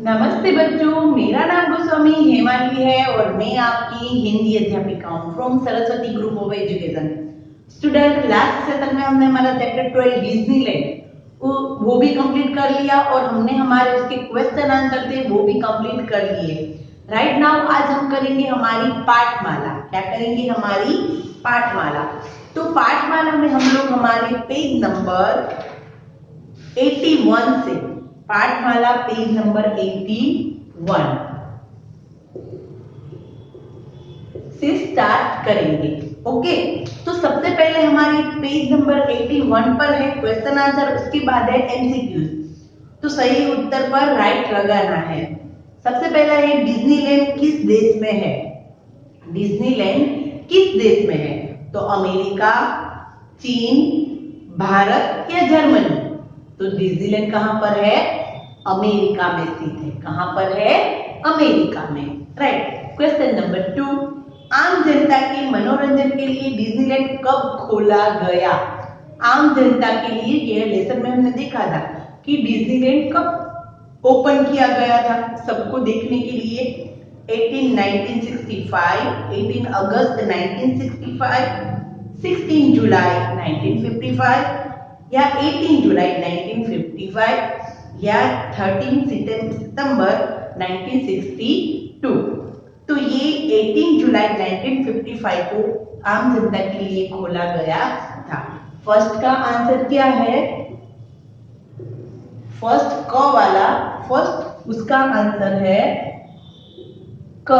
नमस्ते बच्चों, मेरा नाम गोस्वामी हेमाली है और मैं आपकी हिंदी अध्यापिका हूँ from Saraswati group of education. Student, last session में हमने हमारा चैप्टर 12 डिज्नीलैंड वो भी कंप्लीट कर लिया और हमने हमारे उसके क्वेश्चन आंसर थे वो भी कंप्लीट कर लिए। राइट नाउ आज हम करेंगे हमारी पाठमाला। क्या करेंगे? हमारी पाठमाला। तो पाठमाला में हम लोग हमारे पेज नंबर 81 से पाठमाला पेज नंबर 81 से स्टार्ट करेंगे। ओके, तो सबसे पहले हमारी पेज नंबर 81 पर है क्वेश्चन आंसर, उसके बाद है एमसीक्यूज। तो सही उत्तर पर राइट लगाना है। सबसे पहला है डिज्नीलैंड किस देश में है? डिज्नीलैंड किस देश में है? तो अमेरिका, चीन, भारत या जर्मनी? तो डिज्नीलैंड कहां पर है? अमेरिका में स्थित है। कहां पर है? अमेरिका में। राइट। क्वेश्चन नंबर 2, आम जनता के मनोरंजन के लिए डिज्नीलैंड कब खोला गया? आम जनता के लिए यह लेसन में हमने देखा था कि डिज्नीलैंड कब ओपन किया गया था सबको देखने के लिए। 1965, 18 अगस्त 1965, 16 जुलाई 1955 या 18 जुलाई 1955 या 13 सितंबर 1962। तो ये 18 जुलाई 1955 को आम जनता के लिए खोला गया था। फर्स्ट का आंसर क्या है? फर्स्ट क वाला, फर्स्ट उसका आंसर है क,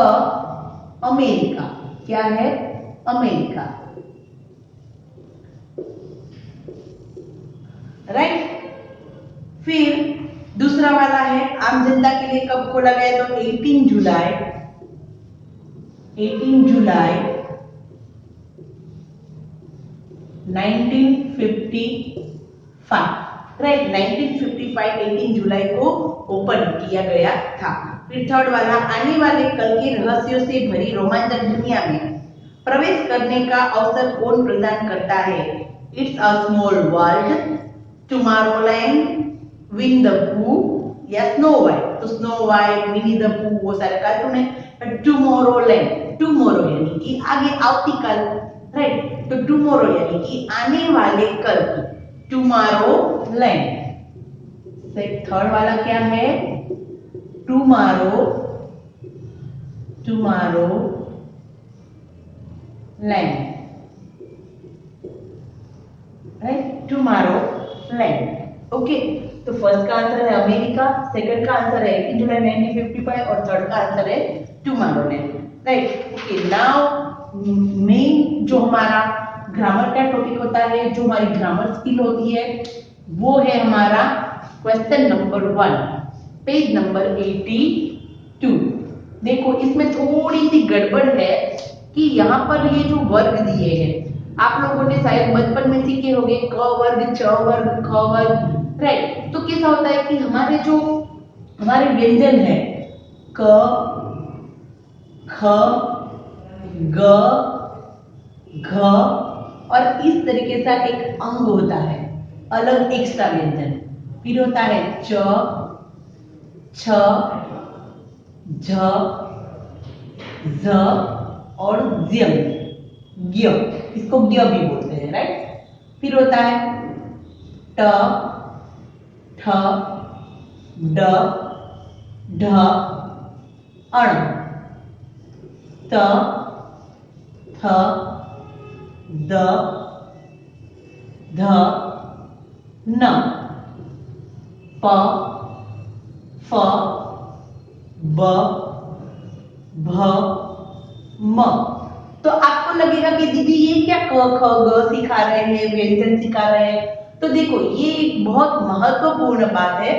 अमेरिका। क्या है? अमेरिका। राइट। फिर दूसरा वाला है आम जनता के लिए कब खोला गया? तो 18 जुलाई 1955। राइट, 1955 18 जुलाई को ओपन किया गया था। फिर थर्ड वाला, आने वाले कल के रहस्यों से भरी रोमांचक दुनिया में प्रवेश करने का अवसर कौन प्रदान करता है? It's a small world, Tomorrowland, win the पू या स्नो वाइट? तो स्नो वाइट, विनी द पू वो सारे कार्टून है। टुमारोलैंड, टुमारो यानी कि आगे आवतीकाल। राइट, तो टुमारो यानी कि आने वाले कल की, टुमारोलैंड। थर्ड वाला क्या है? Tomorrow, Tomorrowland. Right, Tomorrowland. Okay, तो फर्स्ट का आंसर है अमेरिका, सेकंड का आंसर है 18 जुलाई 1955 और थर्ड का आंसर है Tomorrowland. Right. Okay, now main जो हमारा ग्रामर का टॉपिक होता है, जो हमारी ग्रामर स्किल होती है, वो है हमारा क्वेश्चन नंबर 1 पेज नंबर 82। देखो, इसमें थोड़ी सी गड़बड़ है कि यहाँ पर ये जो वर्ग दिए हैं, आप लोगों ने शायद बचपन में सीखे होंगे, क वर्ग, च वर्ग, ख वर्ग। राइट, तो कैसा होता है कि हमारे व्यंजन है क, ख, ग, घ और इस तरीके से एक अंग होता है, अलग एक्स्ट्रा व्यंजन। फिर होता है च, छ, झ, झ और ज्य, ज्ञ, इसको ज्ञ भी बोलते हैं। राइट। फिर होता है ट, ठ, ड, ढ, अण, त, थ, द, ध, न, प, फ, ब, भ, म। तो आपको लगेगा कि दीदी ये क्या क, ख, ग सिखा रहे हैं, व्यंजन सिखा रहे हैं। तो देखो, ये एक बहुत महत्वपूर्ण बात है।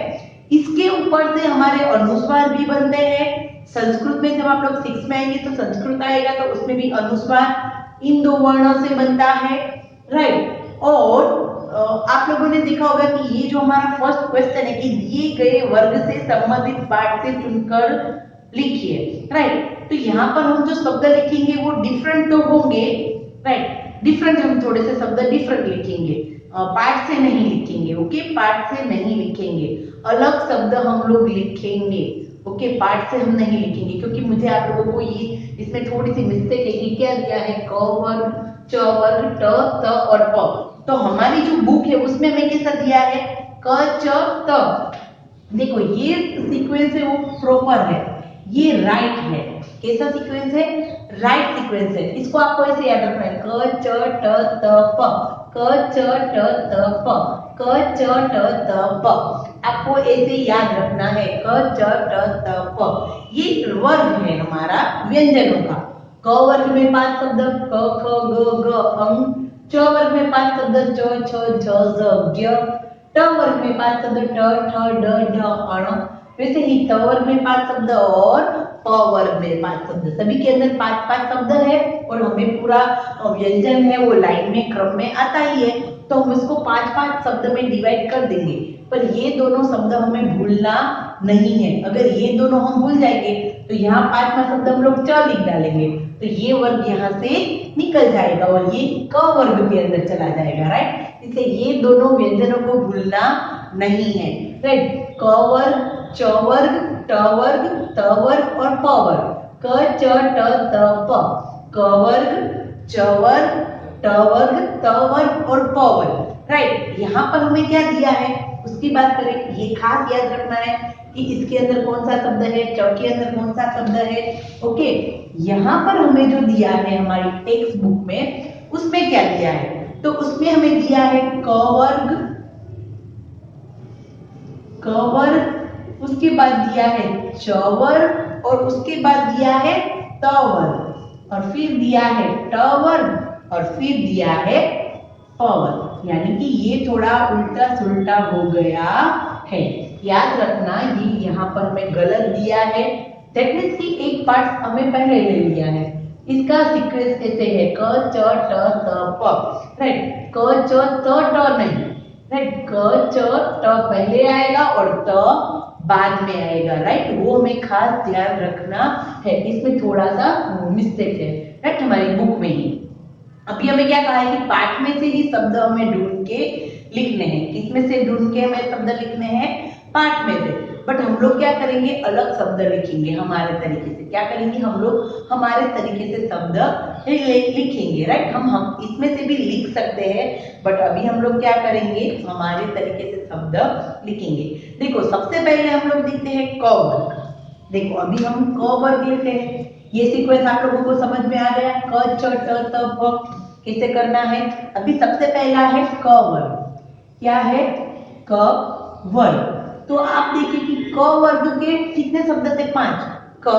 इसके ऊपर से हमारे अनुस्वार भी बनते हैं। संस्कृत में जब आप लोग 6 में आएंगे तो संस्कृत आएगा, तो उसमें भी अनुस्वार इन 2 वर्णों से बनता है। राइट। और आप लोगों ने देखा होगा कि ये जो हमारा फर्स्ट क्वेश्चन है कि दिए गए वर्ग से संबंधित पाठ से चुनकर लिखिए। राइट, तो यहाँ पर हम जो शब्द लिखेंगे वो डिफरेंट तो होंगे। राइट, डिफरेंट, हम थोड़े से शब्द डिफरेंट लिखेंगे, पाठ से नहीं लिखेंगे। ओके, पाठ से नहीं लिखेंगे, अलग शब्द हम लोग लिखेंगे। ओके, पार्ट से हम नहीं लिखेंगे क्योंकि मुझे आप लोगों को ये इसमें थोड़ी सी मिस्टेक है कि क्या दिया है क वर्ग, च वर्ग, ट, त और प। तो हमारी जो बुक है उसमें हमें कैसा दिया है क च त। देखो ये सीक्वेंस है वो प्रॉपर है, ये राइट है। कैसा सीक्वेंस है? राइट सीक्वेंस है। इसको आपको ऐसे याद रखना है क च ट त प, क च ट त प, क च ट त प। आपको ऐसे याद रखना है क च ट त प। ये वर्ग है हमारा व्यंजनों का। क वर्ग में 5 शब्द क ख ग घ अंग, च वर्ग में 5 शब्द च छ झ झ ज्ञ, ट वर्ग में 5 शब्द ट ठ ड ढ अण। वैसे ही त वर्ग में 5 शब्द और प वर्ग में 5 शब्द, सभी के अंदर 5-5 शब्द है और हमें पूरा व्यंजन है वो लाइन में क्रम में आता ही है, तो हम इसको 5-5 शब्द में डिवाइड कर देंगे। पर ये दोनों शब्द हमें भूलना नहीं है। अगर ये दोनों हम भूल जाएंगे तो यहाँ 5वां शब्द हम लोग च लिख डालेंगे, तो ये वर्ग यहाँ से निकल जाएगा और ये क वर्ग के अंदर चला जाएगा, राइट। इसलिए ये दोनों व्यंजनों को भूलना नहीं है, राइट। क वर्ग, च वर्ग, ट वर्ग, त वर्ग और प वर्ग, क च ट त प, क वर्ग, च वर्ग, ट वर्ग, त वर्ग और प वर्ग, राइट। यहाँ पर हमें क्या दिया है उसकी बात करें, ये खास याद रखना है कि इसके अंदर कौन सा शब्द है, च के अंदर कौन सा शब्द है, ओके। यहाँ पर हमें जो दिया है हमारी टेक्स्ट बुक में, उसमें क्या दिया है, तो उसमें हमें दिया है क वर्ग, क वर्ग, उसके बाद दिया है च वर्ग और उसके बाद दिया है त वर्ग और फिर दिया है ट वर्ग और फिर दिया है प वर्ग। यानी कि ये थोड़ा उल्टा सुल्टा हो गया है, याद रखना। ये यहाँ पर हमें गलत दिया है, दैट मीन्स कि एक पार्ट हमें पहले ले लिया है। इसका सीक्वेंस कैसे है क च ट त प, राइट। क च त ट नहीं, राइट। क च ट पहले आएगा और त बाद में आएगा, राइट। वो हमें खास ध्यान रखना है, इसमें थोड़ा सा मिस्टेक है, राइट, हमारी बुक में ही। अभी हमें क्या कहा है कि पाठ में से ही शब्द हमें ढूंढ के लिखने हैं। किसमें से ढूंढ के हमें शब्द लिखने हैं? पाठ में से। बट हम लोग क्या करेंगे, अलग शब्द लिखेंगे हमारे तरीके से। क्या करेंगे हम लोग? हमारे तरीके से शब्द लिखेंगे, राइट। हम इसमें से भी लिख सकते हैं, बट अभी हम लोग क्या करेंगे, हमारे तरीके से शब्द लिखेंगे। देखो सबसे पहले हम लोग लिखते हैं क वर्ग। देखो अभी हम क वर्ग लेते हैं, ये सीक्वेंस आप लोगों को समझ में आ गया, क च ट त प कैसे करना है। अभी सबसे पहला है क वर्ग। क्या है? क वर्ग। तो आप देखिए कि क वर्ग के कितने शब्द थे? 5, क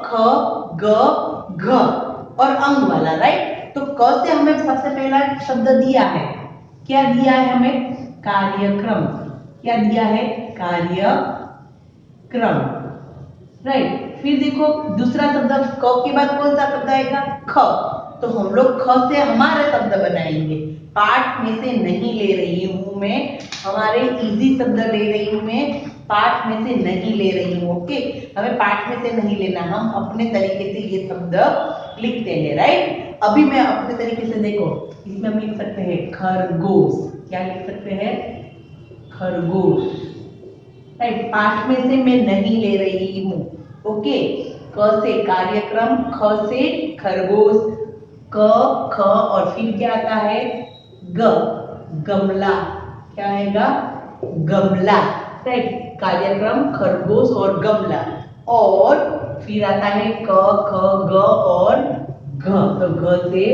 ख ग घ और अंग वाला, राइट। तो क से हमें सबसे पहला शब्द दिया है, क्या दिया है हमें? कार्यक्रम। क्या दिया है? कार्यक्रम, राइट। फिर देखो दूसरा शब्द क के बाद कौन सा शब्द आएगा? ख। तो हम लोग ख से हमारे शब्द बनाएंगे, पाठ में से नहीं ले रही हूं मैं, हमारे इजी शब्द ले रही हूं मैं, पाठ में से नहीं ले रही हूं, ओके। हमें पाठ में से नहीं लेना, हम अपने तरीके से ये शब्द लिखते हैं, राइट। अभी मैं अपने तरीके से, देखो इसमें हम लिख सकते हैं खरगोश। क्या लिख सकते हैं? खरगोश, राइट। पाठ में से मैं नहीं ले रही हूँ, ओके। क से कार्यक्रम, ख से खरगोश, क ख और फिर क्या आता है? ग, गमला। क्या आएगा? गमला, राइट। कार्यक्रम, खरगोश और गमला। और फिर आता है क ख ग और घ, तो घ से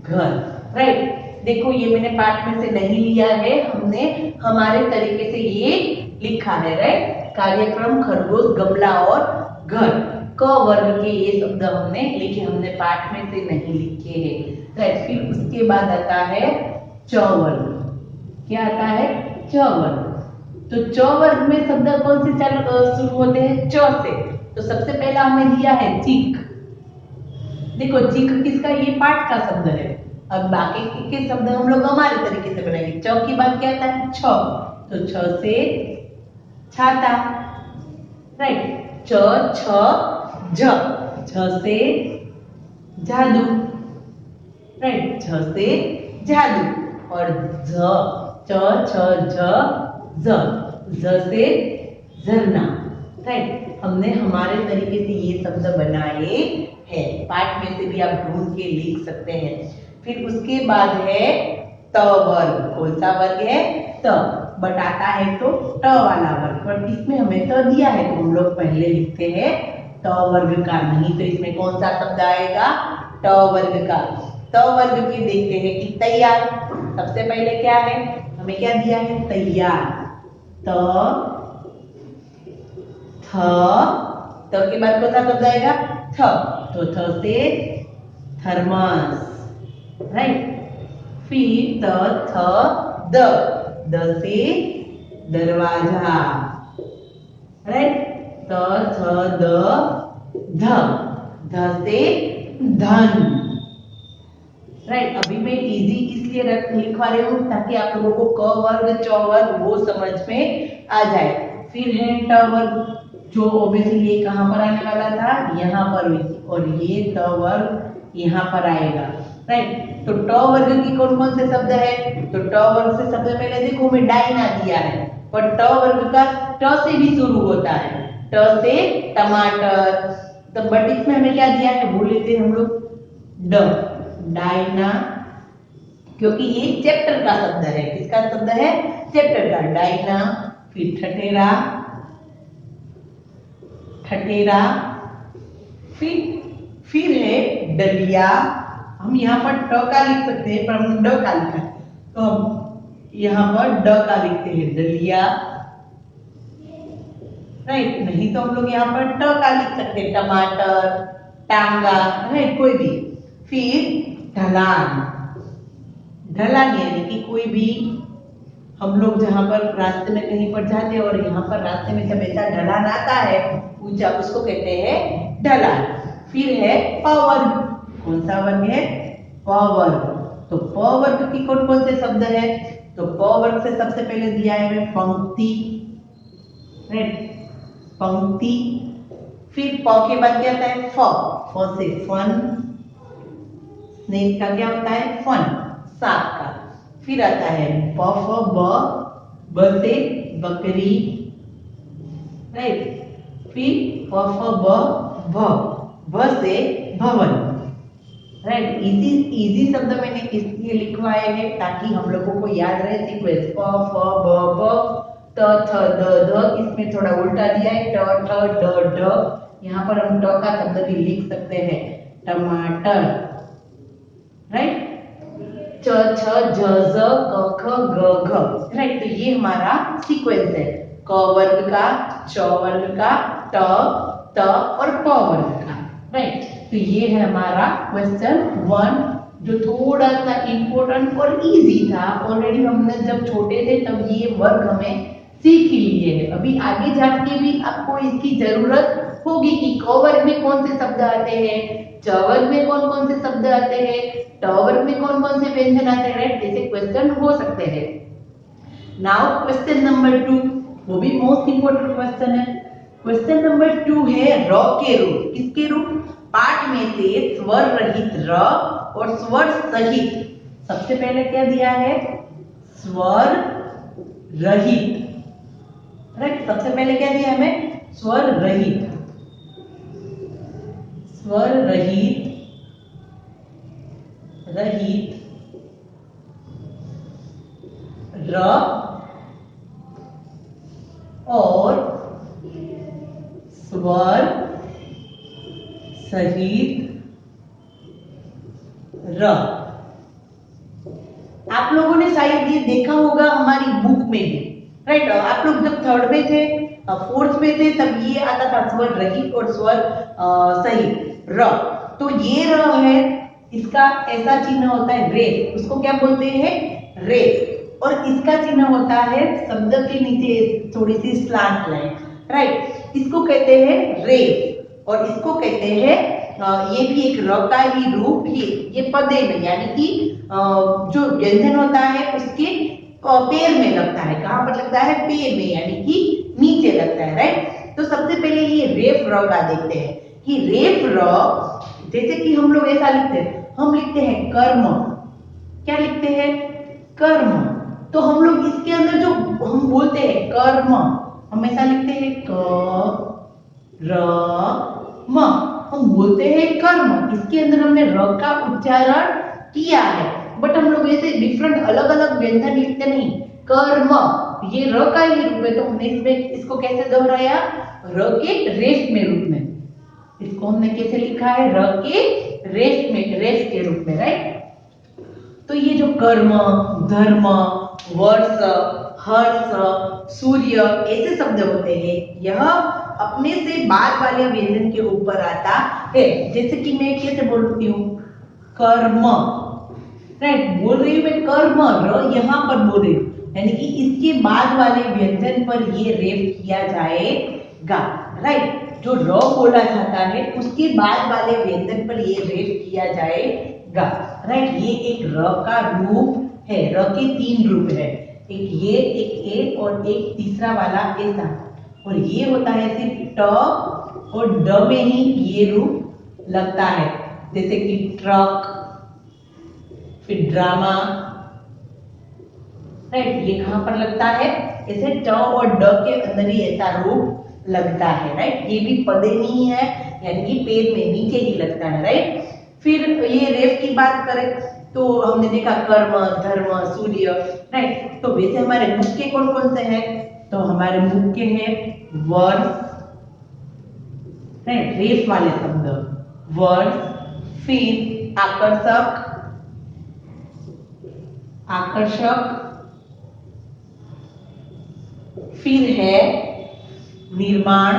घर, राइट। देखो ये मैंने पाठ में से नहीं लिया है, हमने हमारे तरीके से ये लिखा है, राइट। कार्यक्रम, खरगोश, गमला और घर, क वर्ग के ये शब्द हमने लिखे, हमने पाठ में से नहीं लिखे हैं, राइट। फिर उसके बाद आता है च वर्ग। क्या आता है? च वर्ग। तो च वर्ग में शब्द कौन से शुरू होते हैं? च से। तो सबसे पहला हमें दिया है चीक। देखो चीक किसका? ये पाठ का शब्द है। अब बाकी के शब्द हम लोग हमारे तरीके से बनाएंगे। च के बाद क्या आता है? छ। तो छ से छाता, राइट। च छ झ, झ से जादू, राइट। झ से जादू और झ, च छ झ झ, झ से झरना, राइट। हमने हमारे तरीके से ये शब्द बनाए हैं। पाठ में से भी आप ढूंढ के लिख सकते हैं। फिर उसके बाद है त वर्ग। कौन सा वर्ग है? त। बट आता है तो ट वाला वर्ग, पर इसमें हमें त दिया है तो हम लोग पहले लिखते हैं त वर्ग का, नहीं तो इसमें कौन सा शब्द आएगा? ट वर्ग का। त वर्ग की देखते हैं कि तैयार। सबसे पहले क्या है? हमें क्या दिया है? तैयार। त, थ, त के बाद कौन सा शब्द आएगा? थ। तो थ से थर्मस, राइट। फिर त, थ, द। द से दरवाजा, राइट। त, थ, द, ध। ध से धन, राइट। अभी मैं इजी इसलिए लिखवा रही हूँ ताकि आप लोगों को क वर्ग, च वर्ग वो समझ में आ जाए। फिर है ट वर्ग, जो ओब्वियसली ये कहाँ पर आने वाला था? यहाँ पर, और ये ट वर्ग यहाँ पर आएगा, राइट। तो ट वर्ग की कौन कौन से शब्द है? तो ट वर्ग से सबसे पहले देखो मैं डायना दिया है, पर ट वर्ग का ट से भी शुरू होता है। ट से टमाटर। तो बट इसमें हमें क्या दिया है? बोले थे हम लोग ड, डायना, क्योंकि ये चैप्टर का शब्द है। किसका शब्द है? चैप्टर का। डायना। फिर ठठेरा, ठठेरा। फिर है डलिया। हम यहाँ पर ट का लिख सकते हैं, पर हम ड का लिखा है तो हम यहाँ पर ड का लिखते हैं, डलिया, राइट। नहीं तो हम लोग यहाँ पर ट का लिख सकते हैं, टमाटर, टांगा, राइट, कोई भी। फिर ढलान। ढलान यानी कि कोई भी, हम लोग जहां पर रास्ते में कहीं पर जाते हैं और यहाँ पर रास्ते में जब ऐसा ढलान आता है ऊंचा, उसको कहते हैं ढलान। फिर है प वर्ग। कौन सा वर्ग है? प वर्ग। तो प वर्ग की कौन कौन से शब्द है? तो प वर्ग से सबसे पहले दिया है पंक्ति, राइट, पंक्ति। फिर प के बाद क्या आता है? फ। फ से फन, स्नेक का क्या होता है? फन, सांप का। फिर आता है ब, फ, ब। ब से बकरी, राइट। फिर फ, फ, ब, भ। भ से भवन, राइट। इजी शब्द मैंने इसलिए लिखवाए हैं ताकि हम लोगों को याद रहे सीक्वेंस। प, फ, ब, भ, त, थ, द, ध। इसमें थोड़ा उल्टा दिया है, ट, ठ, ड, ढ। यहाँ पर हम ट का शब्द भी लिख सकते हैं, टमाटर, राइट। च, छ, ज, ज, क, ख, ग, घ, राइट। तो ये हमारा सीक्वेंस है, क वर्ग का, च वर्ग का, ट, त और प वर्ग का, राइट। तो ये है हमारा क्वेश्चन 1, जो थोड़ा सा इंपॉर्टेंट और इजी था। ऑलरेडी हमने जब छोटे थे तब ये वर्ग हमें सीख ही लिए हैं। अभी आगे जाके भी आपको इसकी जरूरत होगी कि क वर्ग में कौन से शब्द आते हैं, च वर्ग में कौन कौन से शब्द आते हैं, ट वर्ग में कौन कौन से व्यंजन आते हैं, राइट। जैसे क्वेश्चन हो सकते हैं। नाउ क्वेश्चन नंबर 2, वो भी मोस्ट इंपोर्टेंट क्वेश्चन है। क्वेश्चन नंबर 2 है र के रूप। किसके रूप? पाठ में से स्वर रहित र और स्वर सहित। सबसे पहले क्या दिया है? स्वर रहित, राइट। सबसे पहले क्या दिया हमें? स्वर रहित। स्वर रहित, रहित र और स्वर सहित र। आप लोगों ने शायद ये देखा होगा हमारी बुक में भी, राइट। आप लोग जब थर्ड में थे, फोर्थ में थे, तब ये आता था स्वर रहित और स्वर सहित, र। तो ये र है, इसका ऐसा चिन्ह होता है रेफ, उसको क्या बोलते हैं? रेफ। और इसका चिन्ह होता है शब्द के नीचे थोड़ी सी स्लांट लाइन, राइट। इसको कहते हैं रेफ और इसको कहते हैं, ये भी एक र का ही रूप ही, ये पदे में, यानी कि जो व्यंजन होता है उसके पैर में लगता है। कहां पर लगता है? पैर में, यानी कि नीचे लगता है, राइट। तो सबसे पहले ये रेफ र का देखते हैं कि रेफ र, जैसे कि हम लोग ऐसा लिखते हैं, हम लिखते हैं कर्म। क्या लिखते हैं? कर्म। तो हम लोग इसके अंदर जो हम बोलते हैं कर्म, हम ऐसा लिखते हैं क, र म। हम बोलते हैं कर्म, इसके अंदर हमने र का उच्चारण किया है, बट हम लोग ऐसे डिफरेंट अलग अलग व्यंजन लिखते नहीं। कर्म, ये र का ही रूप है, तो हमने इसमें इसको कैसे दोहराया, र के रेस्ट में रूप में। इसको हमने कैसे लिखा है, र के रेस्ट में, रेस्ट के रूप में, राइट। तो ये जो कर्म, धर्म, वर्ष, हर्ष, सूर्य ऐसे शब्द होते हैं, यह अपने से बाद वाले व्यंजन के ऊपर आता है। जैसे कि मैं कैसे बोलती हूँ, कर्म, राइट, बोल रही हूँ मैं कर्म, र यहाँ पर बोल रही हूँ, यानी कि इसके बाद वाले व्यंजन पर ये रेफ किया जाएगा, राइट। जो र बोला जाता है उसके बाद वाले व्यंजन पर ये रेफ किया जाएगा, राइट। ये एक र का रूप है, र के 3 रूप है, एक ये, एक ए और एक तीसरा वाला ऐसा। और ये होता है सिर्फ ट और ड में ही ये रूप लगता है, जैसे कि ट्रक, फिर ड्रामा, राइट। ये कहां पर लगता है, ऐसे ट और ड के अंदर ही ऐसा रूप लगता है, राइट। ये भी पदे नहीं है, यानी कि पेड़ में नीचे ही लगता है, राइट। फिर ये रेफ की बात करें तो हमने देखा कर्म, धर्म, सूर्य, राइट। तो वैसे हमारे मुख्य कौन कौन से हैं, तो हमारे मुख्य हैं वर्ष, राइट, रेफ वाले शब्द, वर्ष, फिर आकर्षक, आकर्षक, फिर है निर्माण,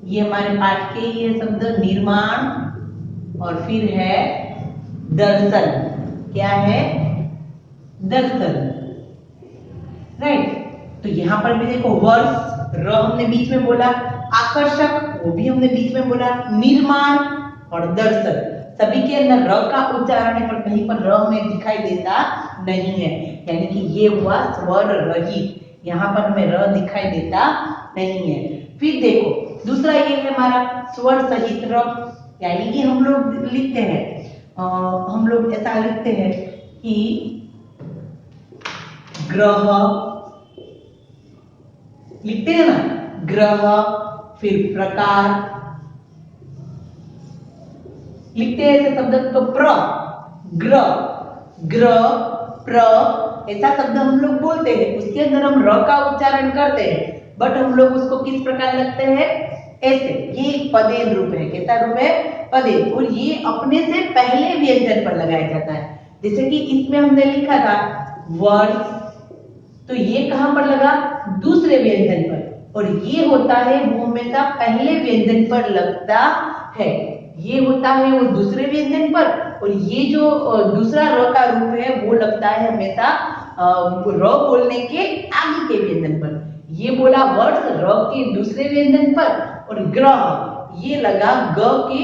ये हमारे पाठ के ये शब्द निर्माण, और फिर है दर्शन, क्या है, दर्शन, राइट। तो यहां पर भी देखो वर्ष, र हमने बीच में बोला, आकर्षक वो भी हमने बीच में बोला, निर्माण और दर्शन, सभी के अंदर र का उच्चारण है, पर कहीं पर र हमें दिखाई देता नहीं है, यानी कि ये हुआ स्वर रहित, यहाँ पर हमें र दिखाई देता नहीं है। फिर देखो दूसरा ये है हमारा स्वर सहित र, यानी कि हम लोग लिखते हैं, हम लोग ऐसा लिखते हैं कि ग्रह, लिखते हैं ना, ग्रह, फिर प्रकार, लिखते हैं ऐसे शब्द, तो प्र, ग्र, ग्र, प्र, ऐसा शब्द हम लोग बोलते हैं, उसके अंदर हम र का उच्चारण करते हैं, बट हम लोग उसको किस प्रकार लगते हैं, ऐसे। ये एक पदेन रूप है, कैसा रूप है, पदेन, और ये अपने से पहले व्यंजन पर लगाया जाता है। जैसे कि इसमें हमने लिखा था वर्ष, तो ये कहां पर लगा, दूसरे व्यंजन पर, और ये होता है वो हमेशा पहले व्यंजन पर लगता है, ये होता है वो दूसरे व्यंजन पर, और ये जो दूसरा र का रूप है वो लगता है हमेशा र बोलने के आगे के व्यंजन पर। ये बोला वर्ष, र के दूसरे व्यंजन पर, और ग्रह ये लगा ग के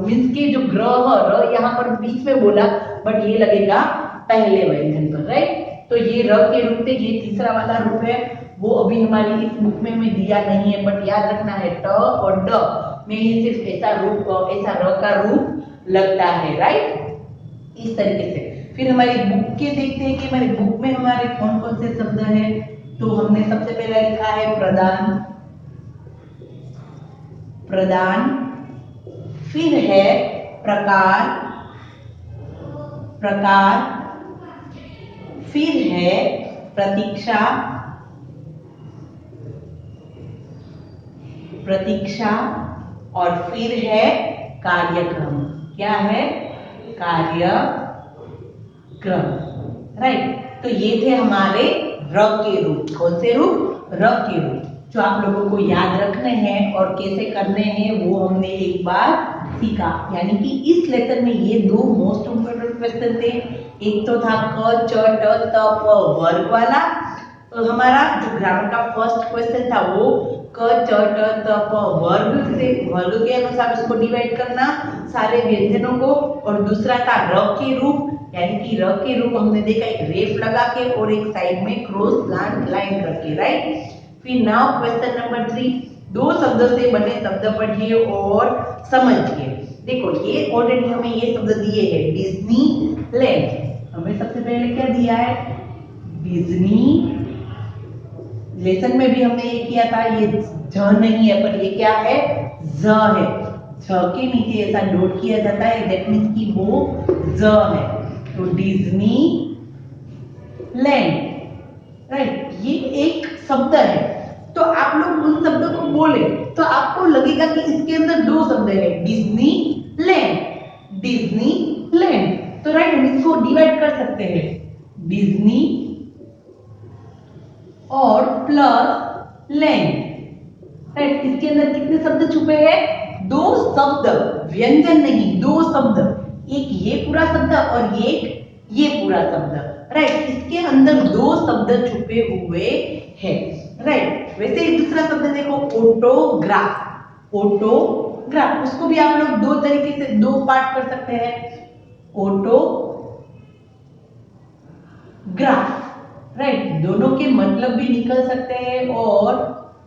मीन्स के जो ग्रह, र यहाँ पर बीच में बोला, बट ये लगेगा पहले व्यंजन पर, राइट। तो ये र के रूप में ये तीसरा वाला रूप है, वो अभी हमारी इस बुक में हमें दिया नहीं है, बट याद रखना है ट और ड में ही सिर्फ ऐसा रूप, ऐसा र का रूप लगता है, राइट, इस तरीके से। फिर हमारी बुक के देखते हैं कि हमारी बुक में हमारे कौन कौन से शब्द हैं, तो हमने सबसे पहले लिखा है प्रदान, प्रदान, फिर है प्रकार, प्रकार, फिर है प्रतीक्षा, प्रतीक्षा, और फिर है कार्यक्रम, क्या है, कार्यक्रम, राइट। तो ये थे हमारे र के रूप, कौन से रूप, र के रूप, जो आप लोगों को याद रखने हैं और कैसे करने हैं वो हमने एक बार सीखा। यानी कि इस लेसन में ये दो मोस्ट इंपोर्टेंट क्वेश्चन थे, एक तो था क च ट त प वर्ग वाला, तो हमारा जो ग्रामर का फर्स्ट क्वेश्चन था वो क च ट त प वर्ग से, वर्ग के अनुसार उसको डिवाइड करना सारे व्यंजनों को, और दूसरा था र के रूप, यानी कि र के रूप हमने देखा एक रेफ लगा के और एक साइड में क्रॉस लाइन करके, राइट। फिर नाउ क्वेश्चन नंबर 3, दो शब्दों से बने शब्द पढ़िए और समझिए। देखो ये ऑलरेडी हमें ये शब्द दिए हैं, डिज्नीलैंड, हमें सबसे पहले क्या दिया है, डिज्नी लेसन में भी हमने ये किया था, ये ज नहीं है पर ये क्या है, ज है। ज के नीचे ऐसा डॉट किया जाता है, दैट मीन्स कि वो ज है। तो डिज्नी लैंड, राइट, ये एक शब्द है। तो आप लोग उन शब्दों को बोले तो आपको लगेगा कि इसके अंदर दो शब्द है, डिज्नी लैंड, डिज्नी लैंड। तो राइट, हम इसको डिवाइड कर सकते हैं, डिज्नी और प्लस लैंड, राइट। इसके अंदर कितने शब्द छुपे हैं, दो शब्द, व्यंजन नहीं, दो शब्द, एक ये पूरा शब्द और एक ये पूरा शब्द, राइट। इसके अंदर दो शब्द छुपे हुए हैं, राइट। वैसे ही दूसरा शब्द देखो, ऑटोग्राफ, ऑटोग्राफ, उसको भी आप लोग दो तरीके से, दो पार्ट कर सकते हैं, ऑटोग्राफ, राइट। दोनों के मतलब भी निकल सकते हैं और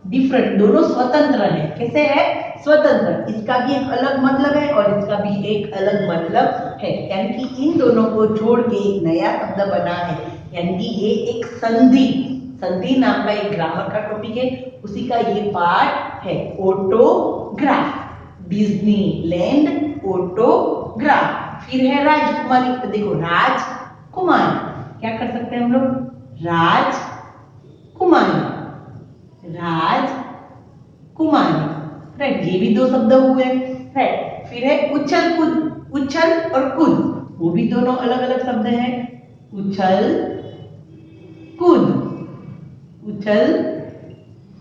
डिफरेंट, दोनों स्वतंत्र है। कैसे है, स्वतंत्र, इसका भी एक अलग मतलब है और इसका भी एक अलग मतलब है, यानी कि इन दोनों को जोड़ के एक नया शब्द बना है, यानी कि ये एक संधि, संधि नाम का एक ग्रामर का टॉपिक है, उसी का ये पार्ट है, ऑटोग्राफ, डिज्नीलैंड, ऑटोग्राफ। फिर है राजकुमारी, तो देखो राजकुमारी, क्या कर सकते हैं हम लोग, राजकुमारी, राजकुमारी, राइट। ये भी दो शब्द हुए, राइट। फिर है उछल कूद, उछल और कूद, वो भी दोनों अलग अलग शब्द हैं, उछल कूद, उछल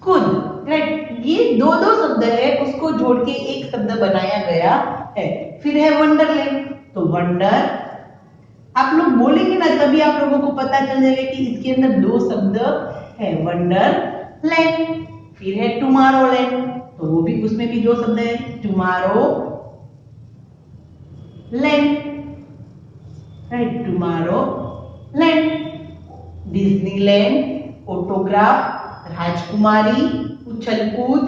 कूद, राइट। ये दो दो शब्द है, उसको जोड़ के एक शब्द बनाया गया है। फिर है वंडरलैंड, तो वंडर, आप लोग बोलेंगे ना तभी आप लोगों को पता चल जाएगा कि इसके अंदर दो शब्द है, वंडरलैंड। फिर है टुमारोलैंड, तो वो भी, उसमें भी दो शब्द है, tomorrow land, right, tomorrow land. Disneyland, autograph, राजकुमारी, उछलकूद,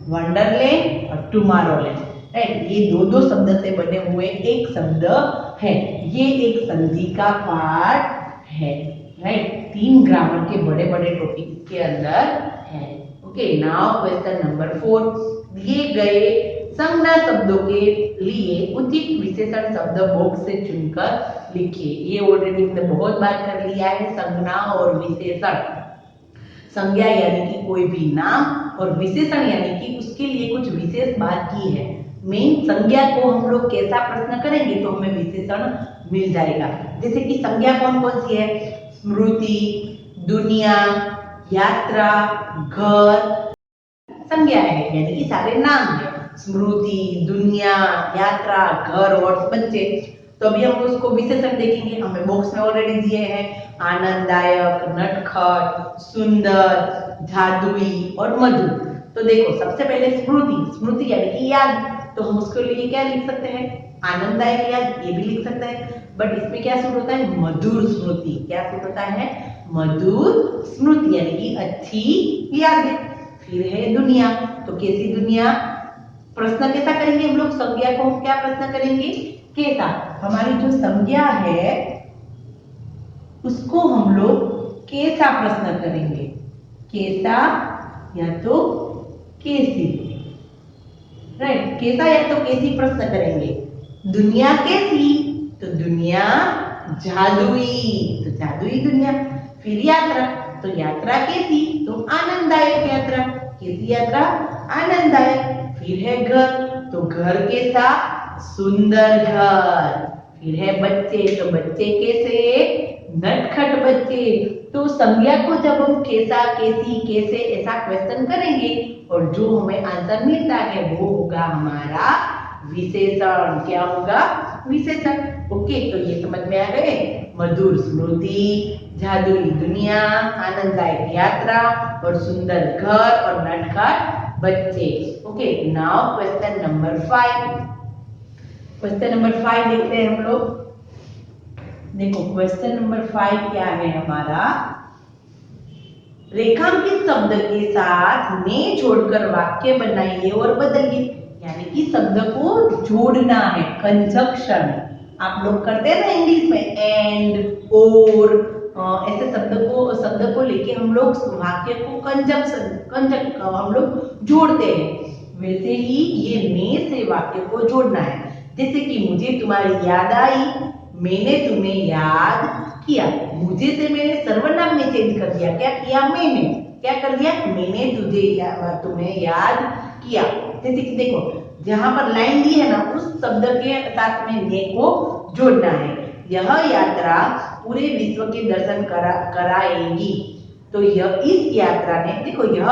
वंडरलैंड और टुमारोलैंड, राइट। ये दो दो शब्द से बने हुए एक शब्द है, ये एक संधि का पार्ट है, राइट। तीन ग्रामर के बड़े बड़े टॉपिक के अंदर है। ओके, नाउ क्वेश्चन नंबर 4, दिए गए संज्ञा शब्दों के लिए उचित विशेषण शब्द बॉक्स से चुनकर लिखिए। ये ऑलरेडी हमने बहुत बार कर लिया है, संज्ञा और विशेषण। संज्ञा यानी कि कोई भी नाम और विशेषण यानी कि उसके लिए कुछ विशेष बात की है। मेन संज्ञा को हम लोग कैसा प्रश्न करेंगे तो हमें विशेषण मिल जाएगा। जैसे कि संज्ञा कौन कौन सी है, स्मृति, दुनिया, यात्रा, घर, संज्ञा है, यानी कि सारे नाम है, स्मृति, दुनिया, यात्रा, घर और बच्चे। तो अभी हम उसको विशेषण देखेंगे, हमें बॉक्स में ऑलरेडी दिए हैं, आनंददायक, नटखट, सुंदर, जादुई और मधुर। तो देखो, सबसे पहले स्मृति, स्मृति यानी कि याद, तो हम उसके लिए क्या लिख सकते हैं, आनंददायक याद, ये भी लिख सकते हैं। बट इसमें क्या सूट होता है, मधुर स्मृति, क्या सूट होता है, मधुर स्मृति, यानी कि अच्छी यादें। फिर है दुनिया, तो कैसी दुनिया, प्रश्न कैसा करेंगे हम लोग, संज्ञा को हम क्या प्रश्न करेंगे, कैसा। हमारी जो संज्ञा है उसको हम लोग कैसा प्रश्न करेंगे, कैसा या तो कैसी, राइट। कैसा या तो कैसी प्रश्न करेंगे। दुनिया कैसी, तो दुनिया जादुई, तो जादुई दुनिया। फिर यात्रा, तो यात्रा कैसी, तो आनंददायक यात्रा, कैसी यात्रा, आनंददायक। फिर है घर, तो घर कैसा, सुंदर घर। फिर है बच्चे, तो बच्चे कैसे, नटखट बच्चे। तो संज्ञा को जब हम कैसा, कैसी, कैसे ऐसा क्वेश्चन करेंगे और जो हमें आंसर मिलता है वो होगा हमारा विशेषण। क्या होगा, विशेषण। ओके, तो ये समझ में आ गए, मधुर स्मृति, जादुई दुनिया, आनंददायक यात्रा और सुंदर घर और नटखट बच्चे। Okay, now question number 5। Question number 5 देखते हैं हम लोग। देखो, क्वेश्चन नंबर 5 क्या है हमारा, रेखांकित शब्द के साथ ने जोड़कर वाक्य बनाइए और बदलिए, यानी कि शब्द को जोड़ना है, कंजक्शन। आप लोग करते हैं ना इंग्लिश में, एंड, और, ऐसे शब्द को शब्द को लेके हम लोग वाक्य को कंजक्ट हम लोग जोड़ते हैं, वैसे ही ये में से वाक्य को जोड़ना है। जैसे कि मुझे तुम्हारी याद आई, मैंने तुम्हें याद किया। मुझे से मैंने सर्वनाम में चेंज कर दिया, क्या किया, मैंने क्या कर दिया, मैंने तुम्हें याद किया। जैसे कि देखो जहां पर लाइन दी है ना, उस शब्द के साथ में ने को जोड़ना है। यह यात्रा पूरे विश्व के दर्शन कराएगी। तो इस यात्रा ने, देखो यह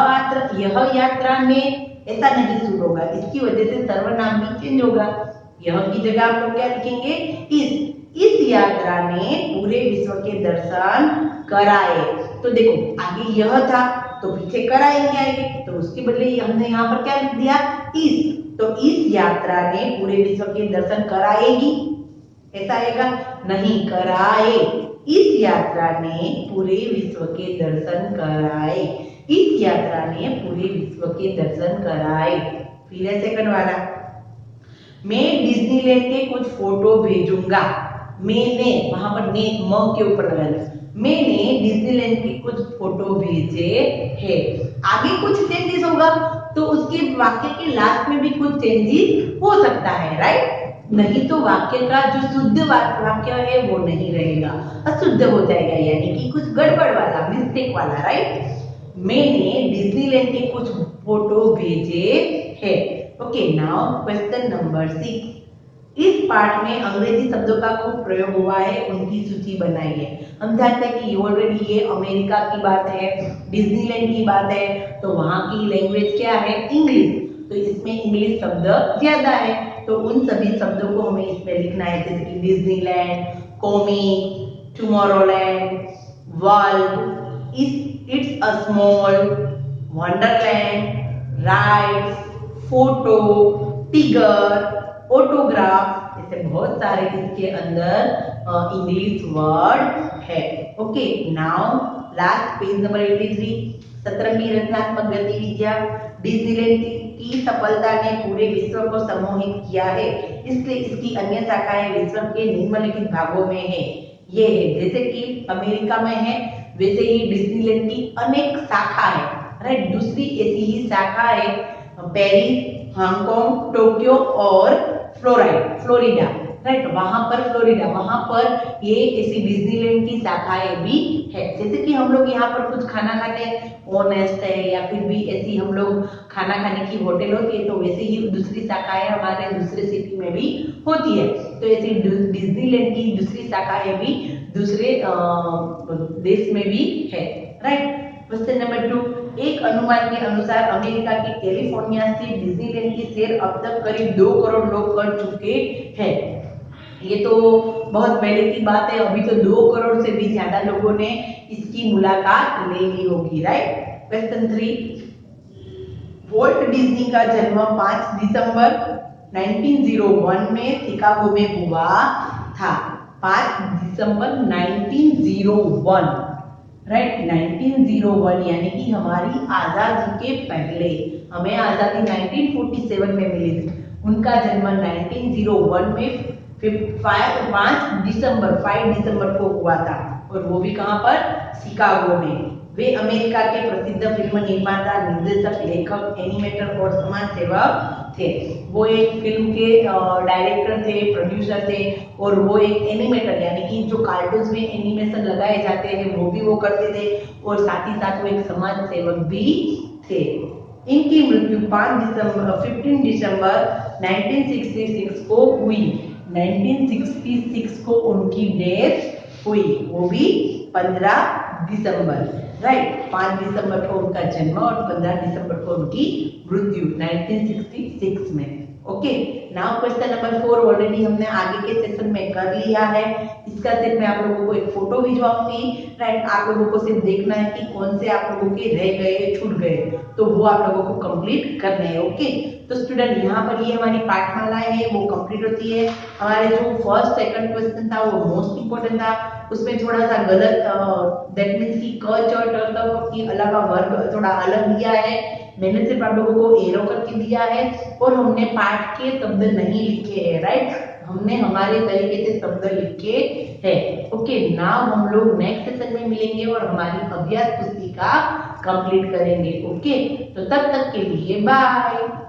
यात्रा ने ऐसा नहीं शुरू होगा, इसकी वजह से सर्वनाम भी चेंज होगा। यह की जगह आप लोग क्या लिखेंगे, इस यात्रा ने पूरे विश्व के दर्शन कराए। तो देखो आगे यह था तो पीछे कराएंगे आएंगे, तो उसके बदले हमने यहाँ पर क्या लिख दिया, इस। तो इस यात्रा ने पूरे विश्व के दर्शन कराएगी, ऐसा आएगा, नहीं, कराए। इस यात्रा ने पूरे विश्व के दर्शन कराए। इस यात्रा ने पूरे विश्व के दर्शन कराए। फिर है सेकंड वाला, मैं डिज्नीलैंड के कुछ फोटो भेजूंगा। मैंने वहां पर ने म के ऊपर लगाना, मैंने डिज्नीलैंड के कुछ फोटो भेजे हैं। आगे कुछ चेंजेस होगा तो उसके वाक्य के लास्ट में भी कुछ चेंजेस हो सकता है, राइट। नहीं तो वाक्य का जो शुद्ध वाक्य है वो नहीं रहेगा, अशुद्ध हो जाएगा, यानी कि कुछ गड़बड़ वाला, मिस्टेक वाला, राइट। मैंने डिज्नीलैंड के कुछ फोटो भेजे हैं। Okay, now question number 6। इस पाठ में अंग्रेजी शब्दों का खूब प्रयोग हुआ है, उनकी सूची बनाइए। हम जानते हैं कि ऑलरेडी ये अमेरिका की बात है, डिज्नीलैंड की बात है, तो वहां की लैंग्वेज क्या है, इंग्लिश। तो इसमें इंग्लिश शब्द ज्यादा है, तो उन सभी शब्दों को हमें इसमें लिखना है, जैसे कि Disneyland, comic, Tomorrowland, world, it's a small wonderland, rides, photo, Tigger, autograph, ऐसे बहुत सारे इसके अंदर इंग्लिश वर्ड है। Okay, now last page number 83, 17वीं रचनात्मक गतिविधियां। डिज्नीलैंड की सफलता ने पूरे विश्व को सम्मोहित किया है, इसलिए इसकी अन्य शाखाएं विश्व के निम्नलिखित भागों में है। ये है, जैसे कि अमेरिका में है वैसे ही डिज्नीलैंड की अनेक शाखा है, राइट। दूसरी ऐसी ही शाखा है पेरिस, हांगकांग, टोक्यो और फ्लोरिडा, राइट। वहां पर ये ऐसी डिज्नीलैंड की शाखाएं भी है। जैसे कि हम लोग यहाँ पर कुछ खाना खाते हैं, ऑनेस्ट है, या फिर भी ऐसी हम लोग खाना खाने की होटल होती है, तो वैसे ही दूसरी शाखाएं हमारे दूसरे सिटी में भी होती है। तो ऐसी डिज्नीलैंड की दूसरी शाखाएं भी दूसरे देश में भी है, राइट। क्वेश्चन नंबर 2, एक अनुमान के अनुसार अमेरिका के कैलिफोर्निया से डिज्नीलैंड की सैर अब तक करीब 2 करोड़ लोग कर चुके हैं। ये तो बहुत पहले की बात है, अभी तो 2 करोड़ से भी ज्यादा लोगों ने इसकी मुलाकात ले ली होगी, राइट। क्वेश्चन 3, वॉल्ट डिज्नी का जन्म 5 दिसंबर 1901 में शिकागो में हुआ था। 5 दिसंबर 1901, राइट, 1901 यानी कि हमारी आजादी के पहले, हमें आजादी 1947 में मिली थी, उनका जन्म 1901 में 5 दिसंबर को हुआ था, और वो भी कहां पर, शिकागो में। वे अमेरिका के प्रसिद्ध फिल्म निर्माता, निर्देशक, लेखक, एनिमेटर और समाज सेवक थे। वो एक फिल्म के डायरेक्टर थे, प्रोड्यूसर थे, और वो एक एनिमेटर यानी कि जो कार्टून्स में एनिमेशन लगाए जाते हैं वो भी वो करते थे, और साथ ही साथ वो एक समाज सेवक भी थे। इनकी मृत्यु 15 दिसंबर 1966 को हुई। 1966 को उनकी डेथ हुई, वो भी 15 दिसंबर, राइट। 5 दिसंबर को उनका जन्म और 15 दिसंबर को उनकी मृत्यु 1966 में। Okay, now question number 4 already हमने आगे के सेशन में कर लिया है। इसका सिर्फ मैं आप लोगों को एक फोटो भिजवाऊंगी, राइट। आप लोगों को सिर्फ देखना है कि कौन से आप लोगों के रह गए, छूट गए, तो वो आप लोगों को कंप्लीट करने हैं। ओके, तो स्टूडेंट यहाँ पर ये हमारी पाठमाला है वो कंप्लीट होती है। हमारे जो फर्स्ट सेकंड क्वेश्चन था वो मोस्ट इंपोर्टेंट था, उसमें थोड़ा सा गलत, दैट मीन्स कि क च ट त की अलग वर्ग थोड़ा अलग दिया है, मैंने सिर्फ आप लोगों को एरो करके दिया है, और हमने पाठ के शब्द नहीं लिखे हैं, राइट। हमने हमारे तरीके से शब्द लिखे हैं। ओके, नाउ हम लोग नेक्स्ट सेशन में मिलेंगे और हमारी अभ्यास पुस्तिका कंप्लीट करेंगे। ओके, तो तब तक के लिए बाय।